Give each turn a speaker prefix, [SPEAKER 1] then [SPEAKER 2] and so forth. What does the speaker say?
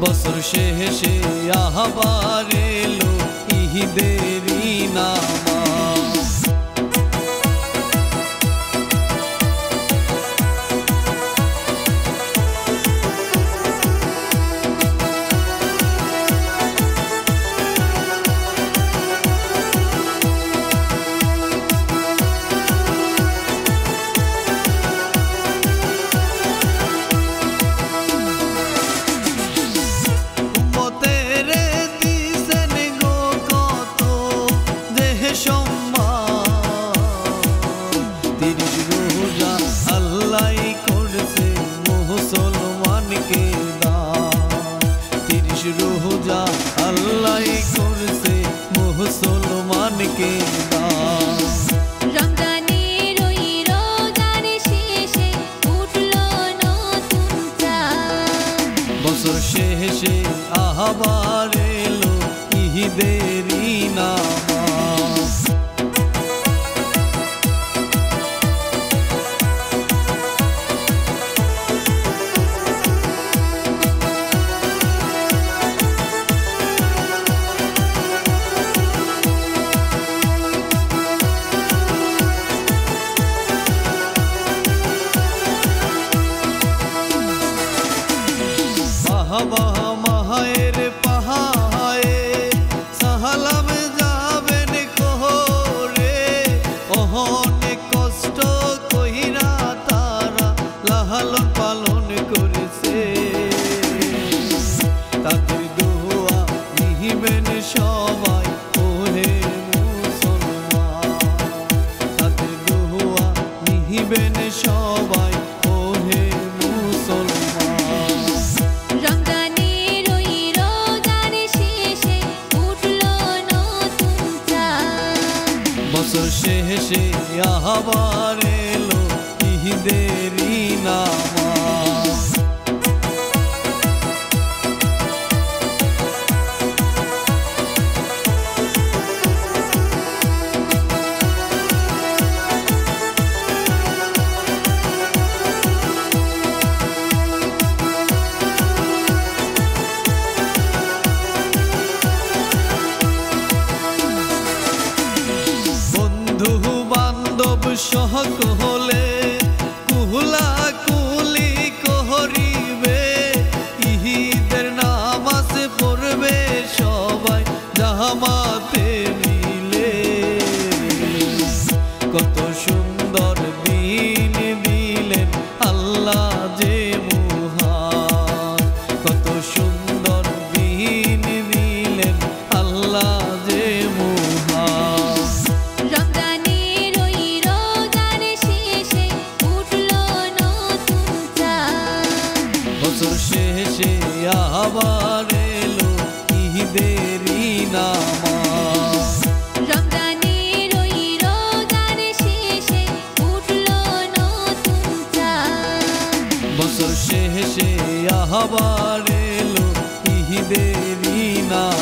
[SPEAKER 1] বছর শেষে আবার এলো ঈদেরই নামাজ। রোজা আল্লাহ করছে মুসলমানকে দান।
[SPEAKER 2] রমজানের ওই রোজার শেষে উঠলো নতুন চাঁদ,
[SPEAKER 1] বছর শেষে আবার এলো ঈদেরই নামাজ। মায়ের পাহায়ে সাহালাম যাবেন কোহরে, অনেক কষ্ট কইরা তারা লালন পালন করেছে। তাদের দোয়া নিবেন সবাই ওহে মুসলমান, তাদের দোয়া নিবেন সবাই ওহে মুসলমান।
[SPEAKER 2] রমজানের ওই রোজার শেষে উঠলো নতুন চাঁদ,
[SPEAKER 1] বছর শেষে আবার এলো ঈদেরই নামাজ। বন্ধু বান্ধব সকলে কুহলা কুলি করিবে, ঈদের নামাজ পড়বে সবাই জামাতে মিলে। কত সুন্দর দিন দিলেন আল্লাহ যে মহান, কত সুন্দর দিন দিলেন আল্লাহ যে মহান।
[SPEAKER 2] রমজানের ওই রোজার শেষে উঠলো নতুন চাঁদ,
[SPEAKER 1] বছর শেষে আবার এলো ঈদেরই নামাজ।
[SPEAKER 2] রমজানের ওই রোজার শেষে উঠলো নতুন চাঁদ,
[SPEAKER 1] বছর শেষে আবার এলো ঈদেরই নামাজ।